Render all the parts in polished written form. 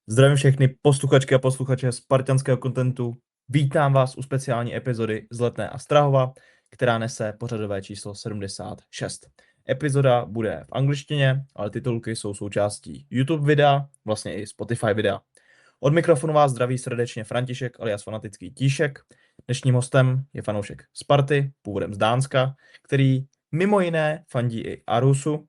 Zdravím všechny posluchačky a posluchače sparťanského kontentu. Vítám vás u speciální epizody z Letné a Strahova, která nese pořadové číslo 76. Epizoda bude v angličtině, ale titulky jsou součástí YouTube videa, vlastně i Spotify videa. Od mikrofonu vás zdraví srdečně František alias fanatický Tíšek. Dnešním hostem je fanoušek Sparty, původem z Dánska, který mimo jiné fandí i Aarhusu.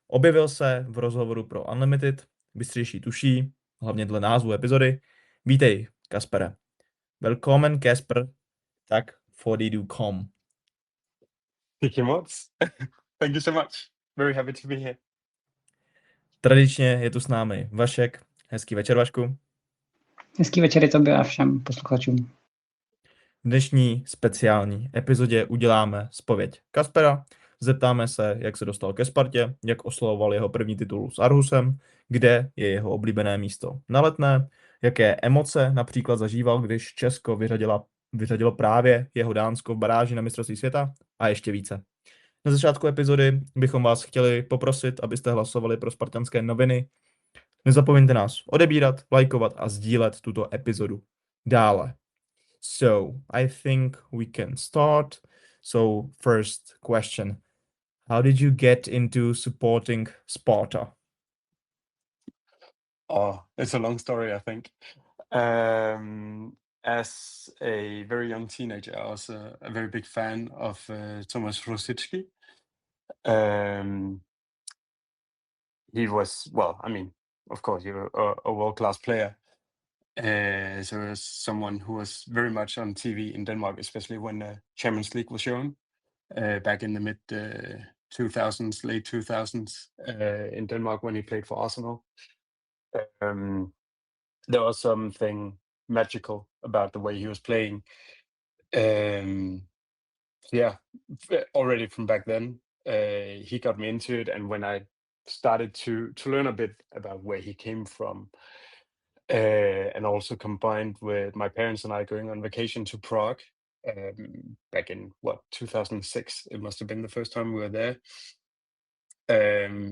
Objevil se v rozhovoru pro Unlimited, bystřejší tuší, hlavně dle názvu epizody. Vítej, Kaspere. Velkommen, Kasper. Tak for the do come. Thank you moc. Thank you so much. Very happy to be here. Tradičně je tu s námi Vašek. Hezký večer, Vašku. Hezký večer je tobě a všem posluchačům. V dnešní speciální epizodě uděláme zpověď Kaspera. Zeptáme se, jak se dostal ke Spartě, jak oslavoval jeho první titul s Aarhusem, kde je jeho oblíbené místo na Letné, jaké emoce například zažíval, když Česko vyřadilo právě jeho Dánsko v baráži na mistrovství světa a ještě více. Na začátku epizody bychom vás chtěli poprosit, abyste hlasovali pro Sparťanské noviny. Nezapomeňte nás odebírat, lajkovat a sdílet tuto epizodu dále. So, I think we can start. So, first question. How did you get into supporting Sparta? Oh, it's a long story, I think. As a very young teenager, I was a very big fan of Thomas Rosicki. He was, well, I mean, of course, you're a world-class player. So as someone who was very much on TV in Denmark, especially when the Champions League was shown back in the mid 2000s, late 2000s in Denmark when he played for Arsenal. There was something magical about the way he was playing. Yeah, already from back then, he got me into it. And when I started to learn a bit about where he came from, and also combined with my parents and I going on vacation to Prague back in 2006, it must have been the first time we were there.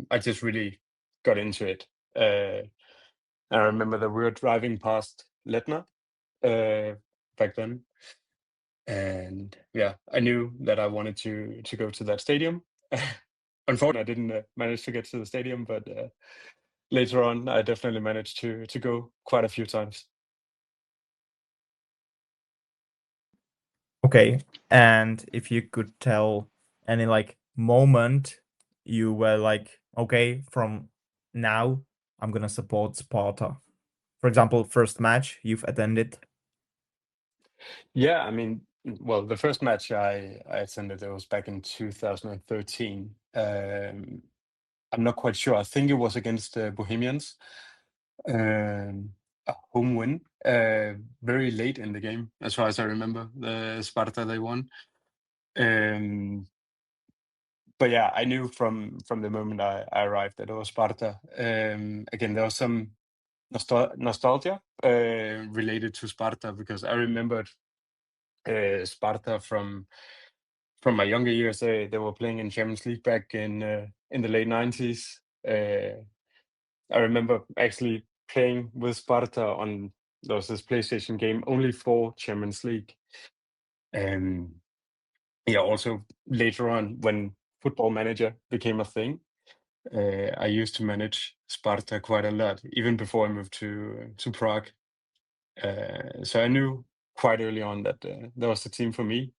I just really got into it. I remember that we were driving past Letné back then, and yeah, I knew that I wanted to go to that stadium. Unfortunately, I didn't manage to get to the stadium, but later on, I definitely managed to go quite a few times. Okay, and if you could tell any moment you were like, okay, from now I'm gonna support Sparta. For example, first match you've attended. Yeah, I mean, well, the first match I attended, it was back in 2013. I'm not quite sure. I think it was against the Bohemians. A home win, very late in the game, as far as I remember. The Sparta, they won. But yeah, I knew from the moment I arrived that it was Sparta. Again, there was some nostalgia related to Sparta, because I remembered Sparta from my younger years. They were playing in Champions League back in the late 90s. I remember actually playing with Sparta on this PlayStation game only for Champions League. Yeah, also later on when Football Manager became a thing, I used to manage Sparta quite a lot, even before I moved to Prague. So I knew quite early on that that was the team for me.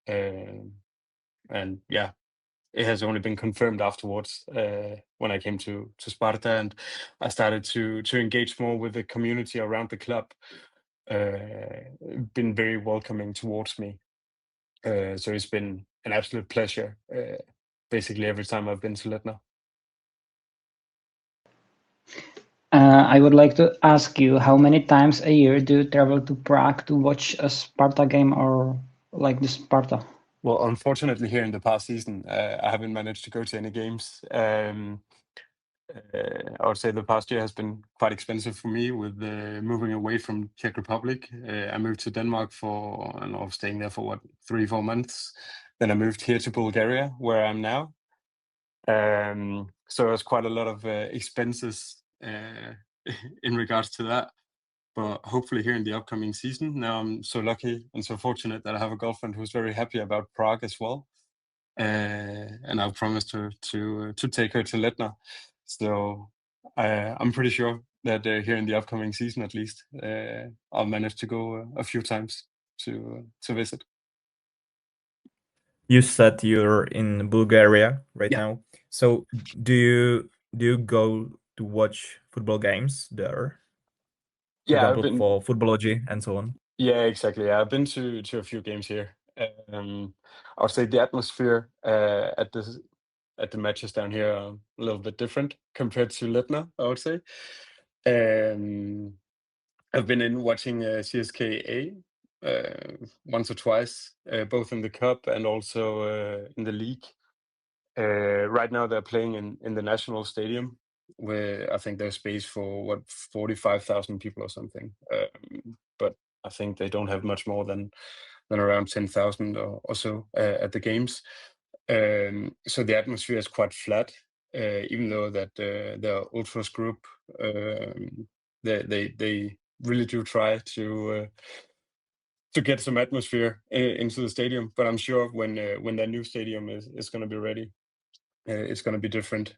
And yeah, it has only been confirmed afterwards when I came to Sparta, and I started to engage more with the community around the club. Been very welcoming towards me. So it's been an absolute pleasure basically every time I've been to Letné. I would like to ask you, how many times a year do you travel to Prague to watch a Sparta game or like the Sparta? Well, unfortunately, here in the past season, I haven't managed to go to any games. I would say the past year has been quite expensive for me with moving away from Czech Republic. I moved to Denmark and I was staying there for 3-4 months. Then I moved here to Bulgaria, where I'm now. So it was quite a lot of expenses in regards to that. But hopefully here in the upcoming season, now I'm so lucky and so fortunate that I have a girlfriend who's very happy about Prague as well. And I've promised her to take her to Letné. So I'm pretty sure that here in the upcoming season, at least, I'll manage to go a few times to visit. You said you're in Bulgaria right Yeah. now. So do you go to watch football games there? For Yeah, example, for Footballogy and so on. Yeah, exactly. Yeah, I've been to a few games here. I would say the atmosphere at the matches down here are a little bit different compared to Letné, I would say. I've been in watching CSKA once or twice, both in the cup and also in the league. Right now they're playing in the national stadium, where I think there's space for 45,000 people or something. But I think they don't have much more than around 10,000 or so at the games. So the atmosphere is quite flat, even though that the Ultras group, they really do try to get some atmosphere into the stadium. But I'm sure when that new stadium is going to be ready, it's going to be different.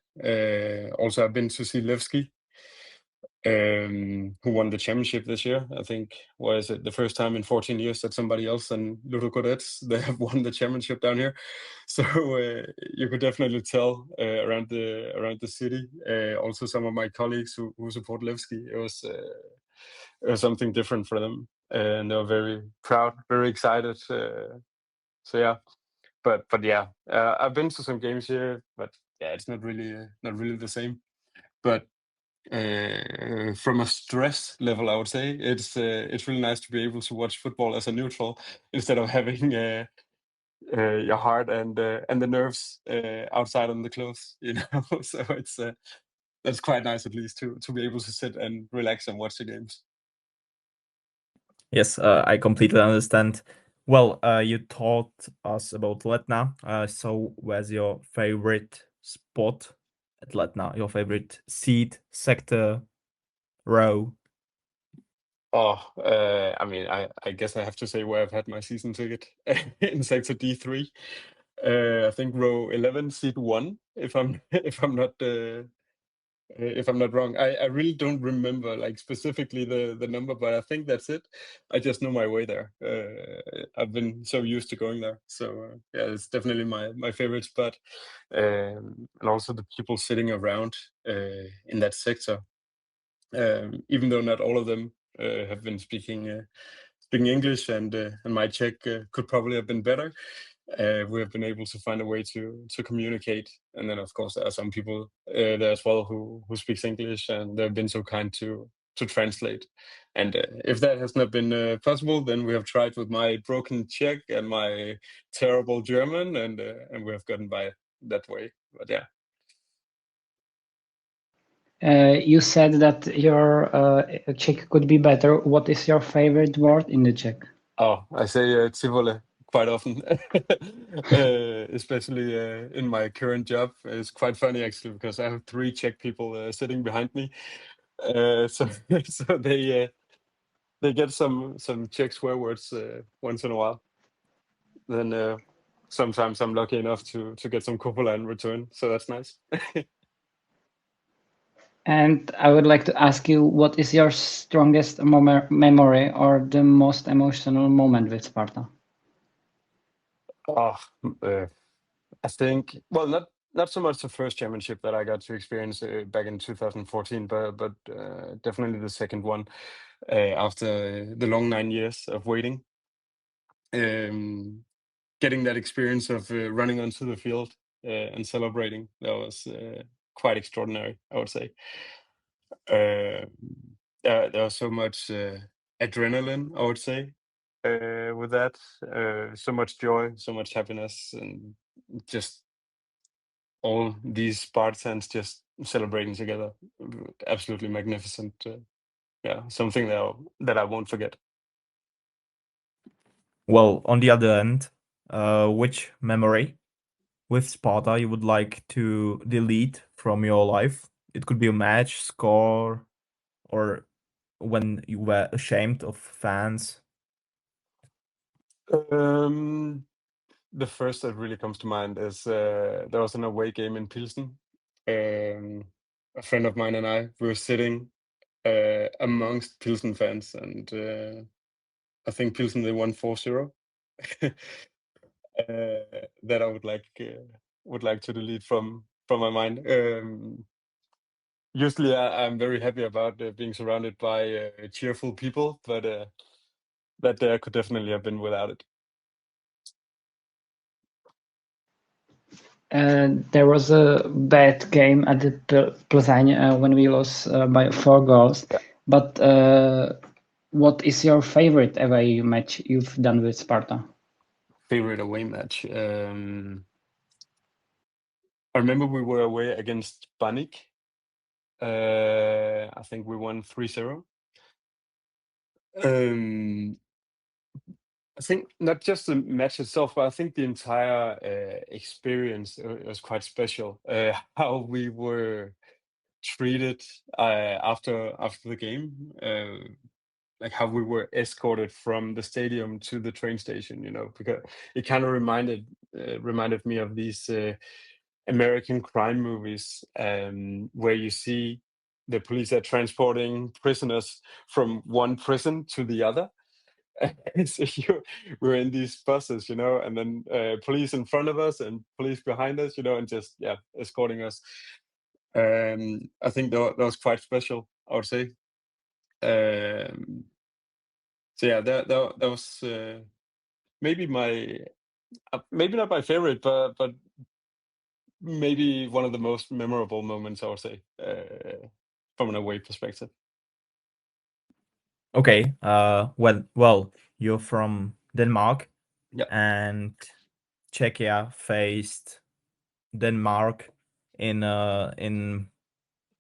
Also, I've been to see Levski, who won the championship this year. I think, was it the first time in 14 years that somebody else than Ludogorets, they have won the championship down here. So you could definitely tell around the city. Also, some of my colleagues who support Levski, it was something different for them, and they were very proud, very excited. So yeah, but yeah, I've been to some games here, but yeah, it's not really the same. But from a stress level, I would say it's really nice to be able to watch football as a neutral instead of having your heart and the nerves outside on the clothes, you know. So that's quite nice, at least, to be able to sit and relax and watch the games. Yes, I completely understand. Well, you taught us about Letné. So where's your favorite spot at Letné? Your favorite seat, sector, row? Oh, I mean, I guess I have to say where I've had my season ticket in sector D3. I think row 11, seat 1, if I'm not wrong. I really don't remember like specifically the number, but I think that's it. I just know my way there. I've been so used to going there, so yeah, it's definitely my favorite spot. And also the people sitting around in that sector, even though not all of them have been speaking English, and my Czech could probably have been better. We have been able to find a way to communicate, and then of course there are some people there as well who speaks English, and they've been so kind to translate. And if that has not been possible, then we have tried with my broken Czech and my terrible German, and we have gotten by that way. But yeah. You said that your Czech could be better. What is your favorite word in the Czech? Oh, I say "tivole" quite often, especially in my current job. It's quite funny actually, because I have 3 Czech people sitting behind me, so so they get some Czech swear words once in a while. Then sometimes I'm lucky enough to get some kupola in return, so that's nice. And I would like to ask you, what is your strongest memory or the most emotional moment with Sparta? Oh, I think, well, not so much the first championship that I got to experience back in 2014, but definitely the second one after the long 9 years of waiting. Getting that experience of running onto the field and celebrating, that was quite extraordinary, I would say. There was so much adrenaline, I would say, with that. So much joy, so much happiness, and just all these Spartans just celebrating together. Absolutely magnificent. Yeah, something that I won't forget. Well, on the other end, which memory with Sparta you would like to delete from your life? It could be a match, score, or when you were ashamed of fans? The first that really comes to mind is there was an away game in Pilsen. A friend of mine and I were sitting amongst Pilsen fans, and I think Pilsen they won 4-0. That I would like to delete from my mind. Usually, I'm very happy about being surrounded by cheerful people, but that day I could definitely have been without it. There was a bad game at the Plzeň when we lost by 4 goals. But what is your favorite away match you've done with Sparta? Favorite away match. I remember we were away against Banik. I think we won 3-0. I think not just the match itself, but I think the entire experience was quite special. How we were treated after the game, like how we were escorted from the stadium to the train station. Because it kind of reminded me of these American crime movies where you see the police are transporting prisoners from one prison to the other. So we're in these buses, and then police in front of us and police behind us, and just escorting us. I think that was quite special, I would say. So yeah, that was maybe maybe not my favorite, but maybe one of the most memorable moments, I would say, from an away perspective. Okay. Well, you're from Denmark. Yeah. And Czechia faced Denmark in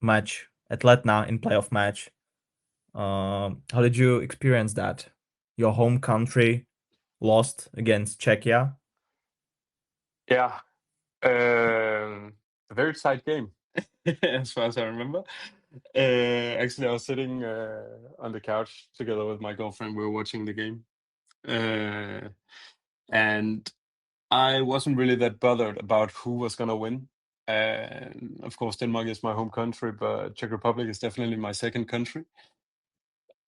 match at Letné in playoff match. How did you experience that? Your home country lost against Czechia. Yeah, a very tight game, as far as I remember. Actually, I was sitting on the couch together with my girlfriend. We were watching the game, and I wasn't really that bothered about who was gonna win. Of course, Denmark is my home country, but Czech Republic is definitely my second country.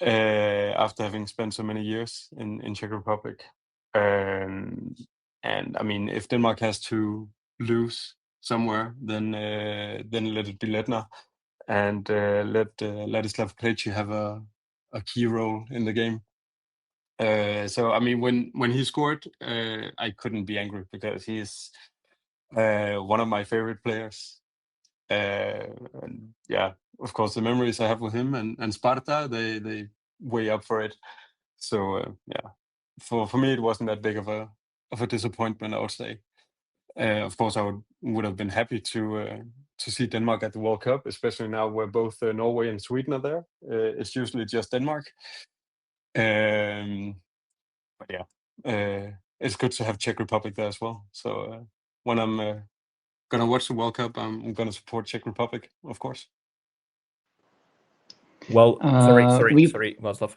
After having spent so many years in Czech Republic, and I mean, if Denmark has to lose somewhere, then let it be Letné, and let Ladislav Krejci have a key role in the game. So I mean, when he scored, I couldn't be angry because he is one of my favorite players. And yeah, of course, the memories I have with him and Sparta, they weigh up for it. So yeah, for me, it wasn't that big of a disappointment, I would say. Of course, I would have been happy to see Denmark at the World Cup, especially now where both Norway and Sweden are there. It's usually just Denmark. But yeah, it's good to have Czech Republic there as well. So when I'm gonna watch the World Cup, I'm gonna support Czech Republic, of course. Well, sorry, Václav.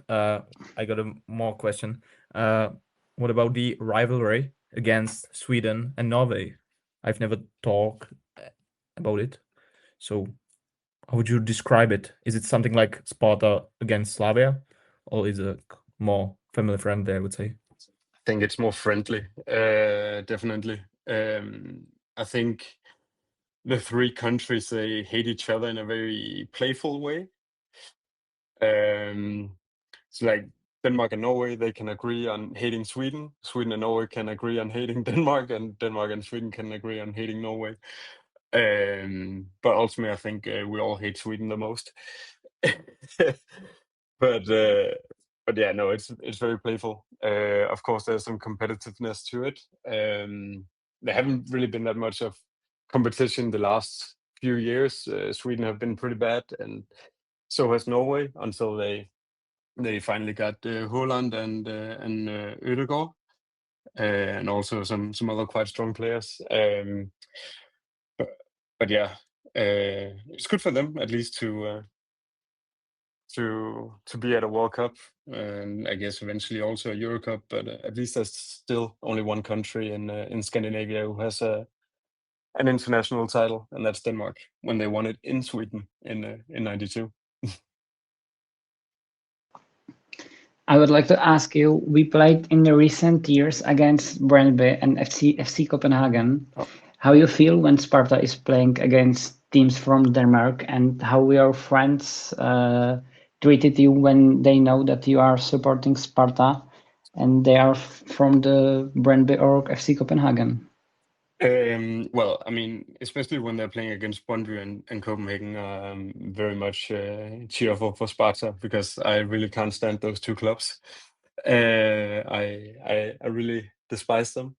I got a more question. What about the rivalry against Sweden and Norway? I've never talked about it. So how would you describe it? Is it something like Sparta against Slavia, or is it more family friendly, I would say? I think it's more friendly, definitely. I think the three countries, they hate each other in a very playful way. So like Denmark and Norway, they can agree on hating Sweden. Sweden and Norway can agree on hating Denmark, and Denmark and Sweden can agree on hating Norway. But ultimately, I think we all hate Sweden the most. But yeah, no, it's very playful. Of course, there's some competitiveness to it. There haven't really been that much of competition the last few years. Sweden have been pretty bad, and so has Norway until they finally got Haaland and Ødegaard, and also some other quite strong players. But yeah, it's good for them at least to to be at a World Cup, and I guess eventually also a Euro Cup. But at least there's still only one country in Scandinavia who has an international title, and that's Denmark, when they won it in Sweden in '92. I would like to ask you, we played in the recent years against Brøndby and FC Copenhagen. Oh. How you feel when Sparta is playing against teams from Denmark, and how your friends treated you when they know that you are supporting Sparta and they are from the Brøndby or FC Copenhagen? Well, I mean, especially when they're playing against Brøndby and Copenhagen, very much cheerful for Sparta, because I really can't stand those two clubs. I really despise them.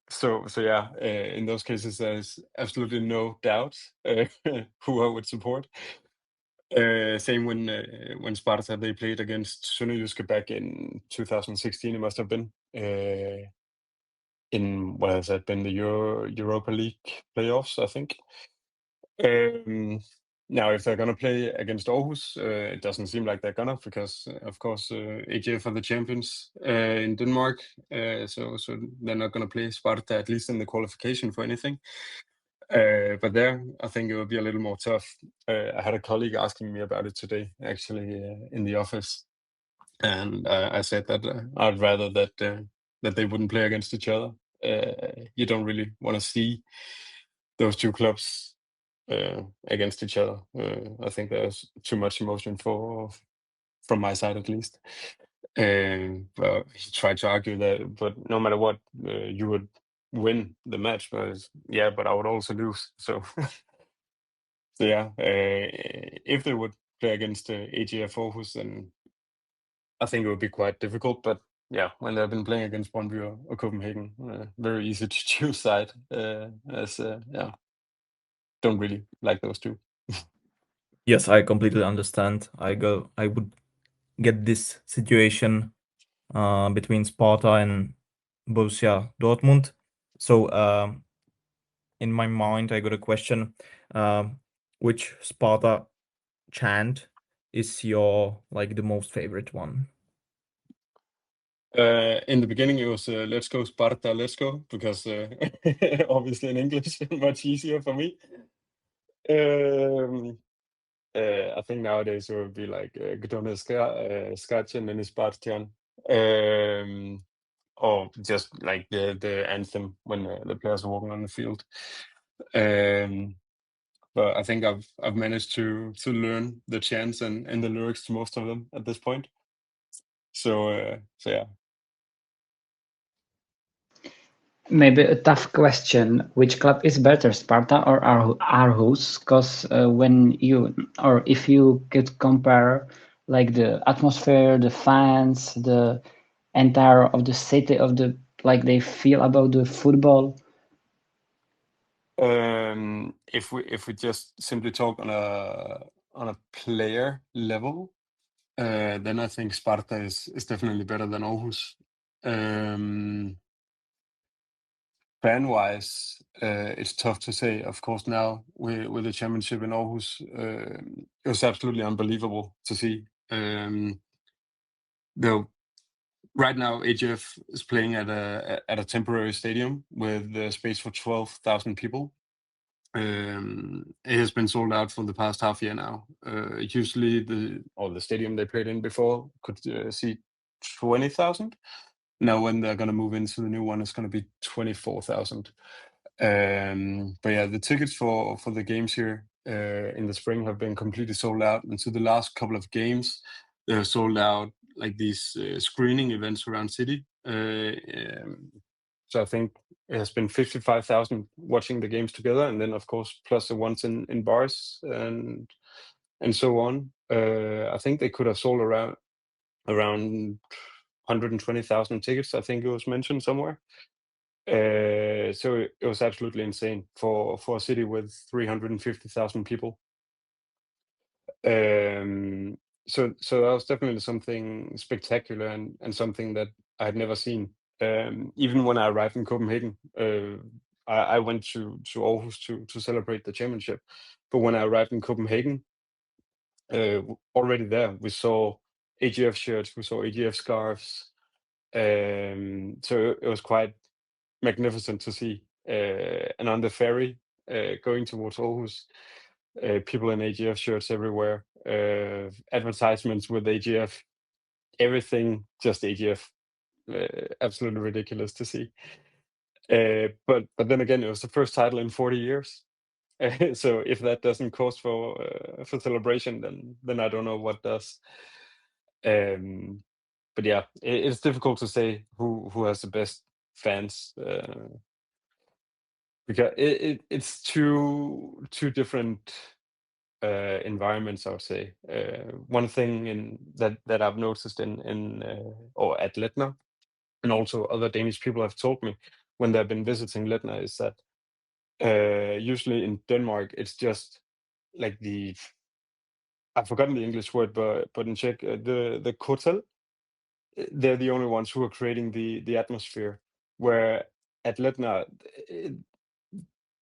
So yeah, in those cases, there's absolutely no doubt who I would support. Same when Sparta, they played against Sønderjyske back in 2016, it must have been. In what has that been, the Europa League playoffs, I think. Now, if they're gonna play against Aarhus, it doesn't seem like they're gonna, because of course AGF are the champions in Denmark, so they're not gonna play Sparta, at least in the qualification for anything. But there, I think it will be a little more tough. I had a colleague asking me about it today, actually, in the office, and I said that I'd rather that they wouldn't play against each other. You don't really want to see those two clubs against each other. I think there's too much emotion from my side, at least. But he tried to argue that, but no matter what, you would win the match. But yeah, but I would also lose. So, so yeah, if they would play against AGF Aarhus, then I think it would be quite difficult. But yeah, when they've been playing against Brøndby or Copenhagen, very easy to choose side. As yeah, don't really like those two. Yes, I completely understand. I would get this situation between Sparta and Borussia Dortmund. So in my mind, I got a question: which Sparta chant is your the most favorite one? In the beginning, it was "Let's go Sparta, let's go," because obviously in English, much easier for me. I think nowadays it would be like "Gdone Skachen and Spartyan," or just like the anthem when the players are walking on the field. But I think I've managed to learn the chants and the lyrics to most of them at this point. So yeah. Maybe a tough question. Which club is better, Sparta or Aarhus? Because if you could compare like the atmosphere, the fans, the entire of the city, of the they feel about the football. If we just simply talk on a player level, then I think Sparta is definitely better than Aarhus. Fan-wise, it's tough to say. Of course, now with the championship in Aarhus, it was absolutely unbelievable to see. Though right now AGF is playing at a temporary stadium with space for 12,000 people. It has been sold out for the past half year now. Usually the stadium they played in before could seat 20,000. Now when they're going to move into the new one, it's going to be 24,000. But yeah, the tickets for the games here in the spring have been completely sold out. And so the last couple of games, they're sold out like these screening events around city. So I think it has been 55,000 watching the games together, and then of course plus the ones in bars and so on. I think they could have sold around 120,000 tickets. I think it was mentioned somewhere. So it was absolutely insane for a city with 350,000 people. So that was definitely something spectacular and something that I had never seen. Even when I arrived in Copenhagen, I went to Aarhus to celebrate the championship. But when I arrived in Copenhagen, already there, we saw AGF shirts, we saw AGF scarves. So it was quite magnificent to see. And on the ferry going towards Aarhus, people in AGF shirts everywhere, advertisements with AGF, everything just AGF. Absolutely ridiculous to see. But then again, it was the first title in 40 years. So if that doesn't cause for celebration, then I don't know what does. But yeah, it's difficult to say who has the best fans, because it's two different environments, I would say. One thing that I've noticed in or at Letné, and also other Danish people have told me when they've been visiting Letné, is that usually in Denmark it's just like I've forgotten the English word, but in Czech, the hotel, they're the only ones who are creating the atmosphere. Where at Letné,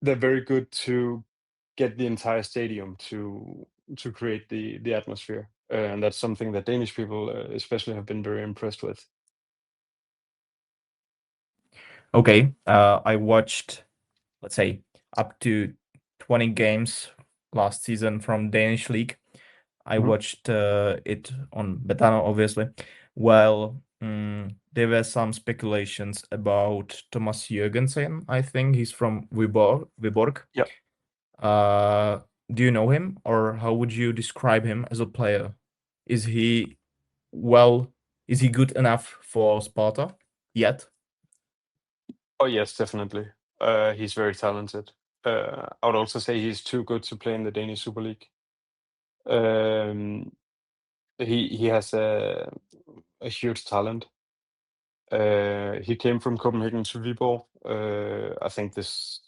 they're very good to get the entire stadium to create the atmosphere, and that's something that Danish people especially have been very impressed with. Okay, I watched, let's say, up to 20 games last season from Danish league. I watched it on Betano, obviously. Well, there were some speculations about Thomas Jørgensen. I think he's from Viborg. Yep. Do you know him, or how would you describe him as a player? Is he good enough for Sparta yet? Oh yes, definitely. He's very talented. I would also say he's too good to play in the Danish Super League. He has a huge talent. He came from Copenhagen to Viborg. I think this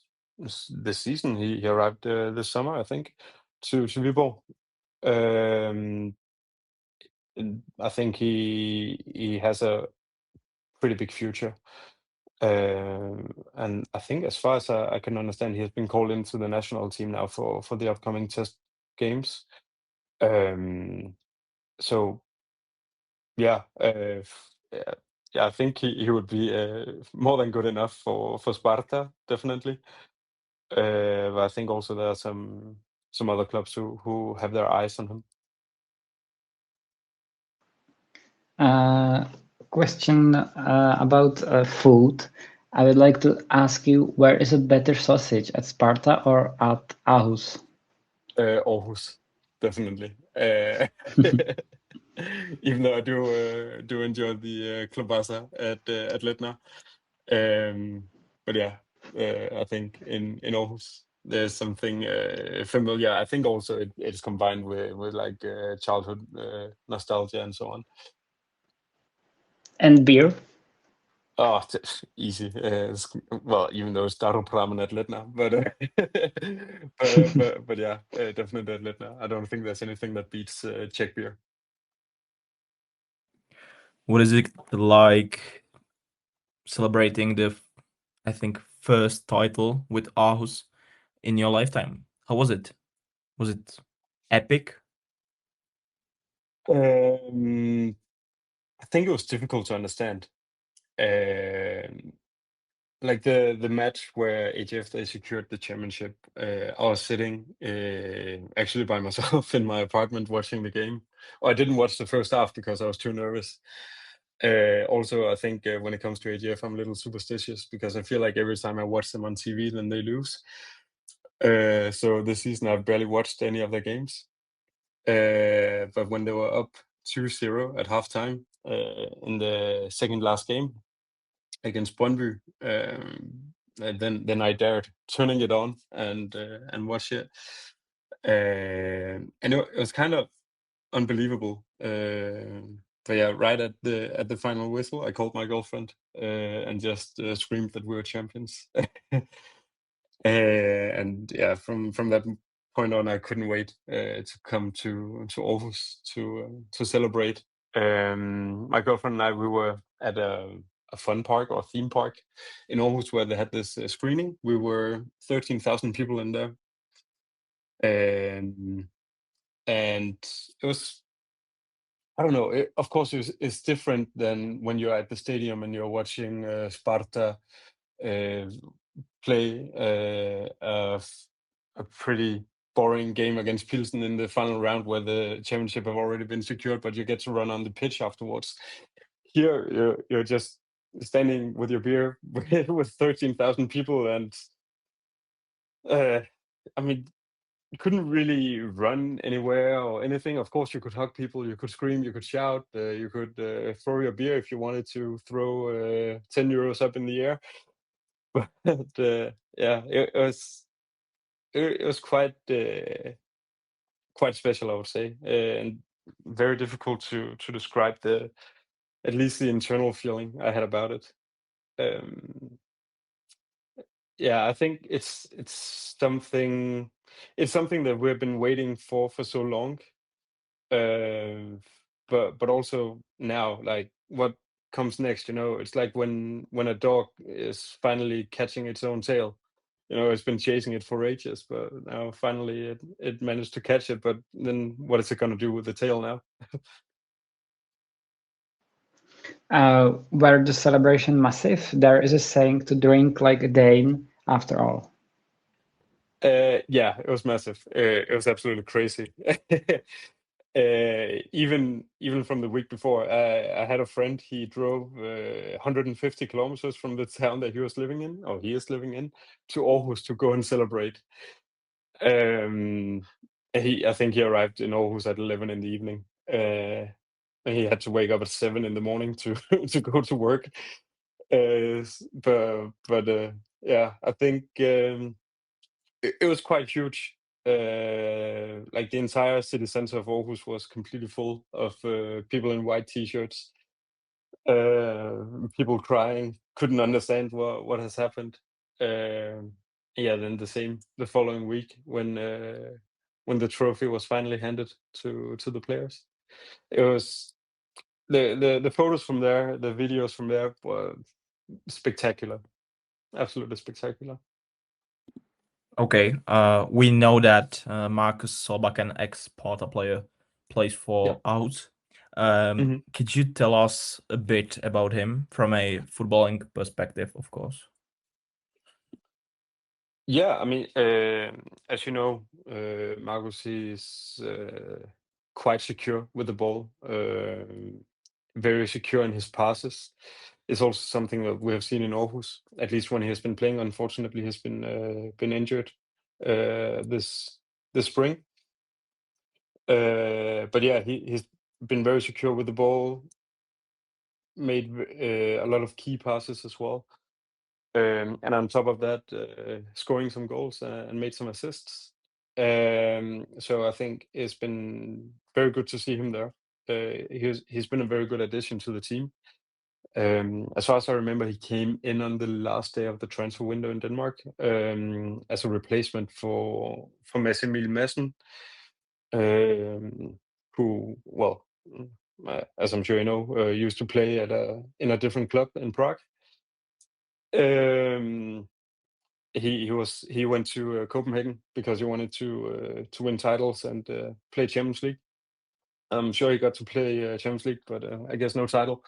season he arrived this summer, I think, to Viborg. I think he has a pretty big future. And I think, as far as I can understand, he has been called into the national team now for the upcoming test games. So yeah, I think he would be more than good enough for Sparta, definitely. But I think also there are some other clubs who have their eyes on him. Question about food. I would like to ask you, where is a better sausage, at Sparta or at Aarhus? Aarhus, definitely. Even though I do enjoy the kielbasa at Letné. But yeah, I think in Aarhus there's something familiar. I think also it's combined with like childhood nostalgia and so on. And beer? Oh, easy. Well, even though it's Darupramen at Letné, but yeah, definitely at Letné. I don't think there's anything that beats Czech beer. What is it like celebrating the, I think, first title with Aarhus in your lifetime? How was it? Was it epic? I think it was difficult to understand. Like the match where AGF they secured the championship, I was sitting actually by myself in my apartment watching the game. Oh, I didn't watch the first half because I was too nervous. Also, I think when it comes to AGF, I'm a little superstitious because I feel like every time I watch them on TV, then they lose. So this season, I've barely watched any of their games. But when they were up 2-0 at halftime in the second last game against Brøndby, then I dared turning it on and watch it. And it was kind of unbelievable. But yeah, right at the final whistle, I called my girlfriend and just screamed that we were champions. And yeah, from that point on, I couldn't wait to come to Aarhus to celebrate. My girlfriend and I, we were at a fun park or theme park in Aarhus where they had this screening. We were 13,000 people in there. And and it was, I don't know. Of course, it's different than when you're at the stadium and you're watching Sparta play a pretty boring game against Pilsen in the final round where the championship have already been secured, but you get to run on the pitch afterwards. Here, you're just standing with your beer with 13,000 people, and I mean, you couldn't really run anywhere or anything. Of course, you could hug people, you could scream, you could shout, you could throw your beer if you wanted to throw 10 euros up in the air. But yeah, it was quite special, I would say, and very difficult to describe at least the internal feeling I had about it. Yeah, I think it's something that we've been waiting for so long. But also now, like, what comes next, it's like when a dog is finally catching its own tail. It's been chasing it for ages, but now finally it managed to catch it. But then what is it going to do with the tail now? Were the celebration massive? There is a saying to drink like a Dane after all. Yeah, it was massive. It was absolutely crazy. Even from the week before, I had a friend. He drove 150 kilometers from the town that he is living in, to Aarhus to go and celebrate. I think he arrived in Aarhus at 11 in the evening. And he had to wake up at 7 in the morning to to go to work. But yeah, I think it was quite huge. Like the entire city center of Aarhus was completely full of people in white t-shirts, people crying, couldn't understand what has happened. Yeah, then the following week when the trophy was finally handed to the players. It was the photos from there, the videos from there were spectacular, absolutely spectacular. Okay, we know that Marcus Solbakken, ex-Sparta player, plays for Aarhus. Could you tell us a bit about him from a footballing perspective, of course? Yeah, I mean, as you know, Marcus is quite secure with the ball, very secure in his passes. It's also something that we have seen in Aarhus, at least when he has been playing. Unfortunately, he's been injured this spring. But yeah, he's been very secure with the ball, made a lot of key passes as well. And on top of that, scoring some goals and made some assists. So I think it's been very good to see him there. He's been a very good addition to the team. As far as I remember, he came in on the last day of the transfer window in Denmark as a replacement for Mads Emil Madsen, who, well, as I'm sure you know, used to play in a different club in Prague. He went to Copenhagen because he wanted to win titles and play Champions League. I'm sure he got to play Champions League, but I guess no title,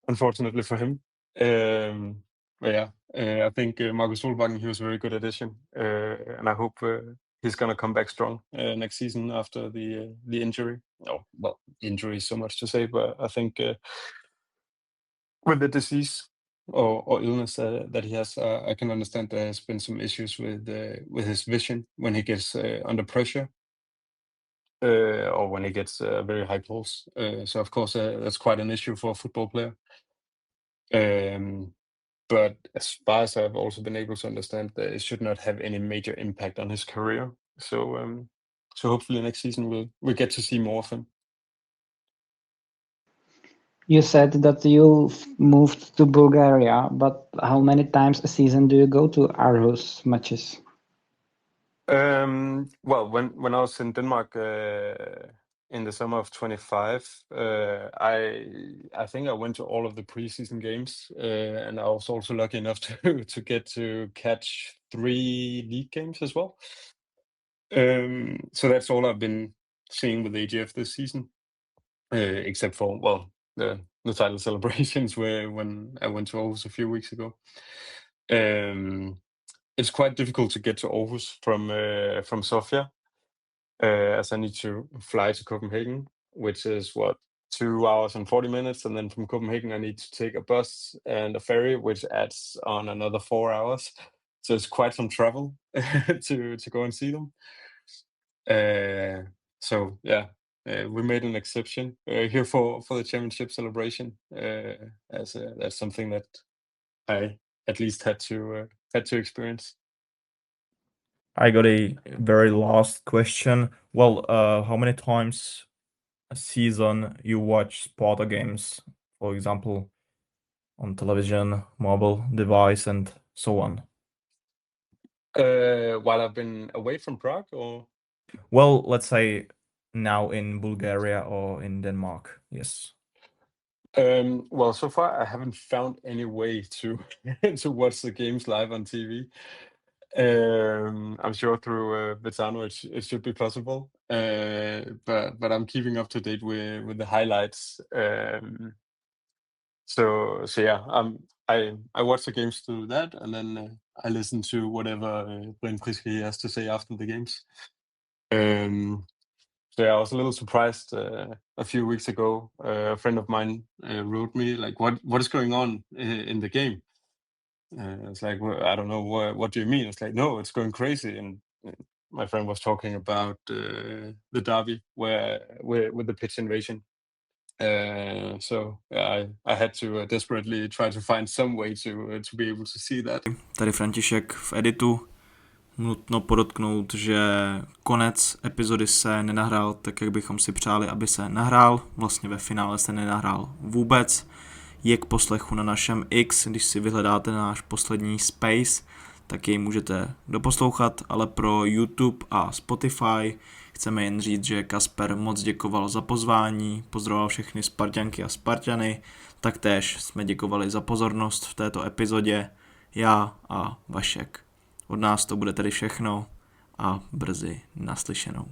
unfortunately for him. But yeah, I think Marcus Solbakken, he was a very good addition, and I hope he's gonna come back strong next season after the injury. Oh, well, injury is so much to say, but I think with the disease or illness that he has, I can understand there has been some issues with his vision when he gets under pressure, or when he gets very high pulse. So of course that's quite an issue for a football player. But as far as I've also been able to understand, that it should not have any major impact on his career. So hopefully next season we'll get to see more of him. You said that you moved to Bulgaria, but how many times a season do you go to Aarhus matches? Well, when I was in Denmark in the summer of 25, I think I went to all of the preseason games, and I was also lucky enough to get to catch 3 league games as well. So that's all I've been seeing with AGF this season, except for, well, the title celebrations when I went to Aarhus a few weeks ago. It's quite difficult to get to Aarhus from Sofia, as I need to fly to Copenhagen, which is 2 hours and 40 minutes, and then from Copenhagen I need to take a bus and a ferry, which adds on another 4 hours. So it's quite some travel to go and see them. So yeah, we made an exception here for the championship celebration, as that's something that I at least had to experience. I got a very last question. Well, how many times a season you watch Sparta games, for example, on television, mobile device, and so on? While I've been away from Prague, or Well, let's say now in Bulgaria or in Denmark. Yes. well, so far I haven't found any way to to watch the games live on TV. I'm sure through Betano it should be possible, but I'm keeping up to date with the highlights. So yeah, I watch the games through that, and then I listen to whatever Brian Priske has to say after the games. So yeah, I was a little surprised a few weeks ago. A friend of mine wrote me like, "What is going on in the game?" It's like, well, I don't know, what do you mean? It's like, no, it's going crazy. And my friend was talking about the derby with the pitch invasion. So yeah, I had to desperately try to find some way to be able to see that. Tady František v editu. Nutno podotknout, že konec epizody se nenahrál tak, jak bychom si přáli, aby se nahrál. Vlastně ve finále se nenahrál vůbec. Je k poslechu na našem X, když si vyhledáte náš poslední Space, tak jej můžete doposlouchat, ale pro YouTube a Spotify chceme jen říct, že Kasper moc děkoval za pozvání, pozdravoval všechny Sparťanky a Sparťany, taktéž jsme děkovali za pozornost v této epizodě, já a Vašek. Od nás to bude tedy všechno a brzy naslyšenou.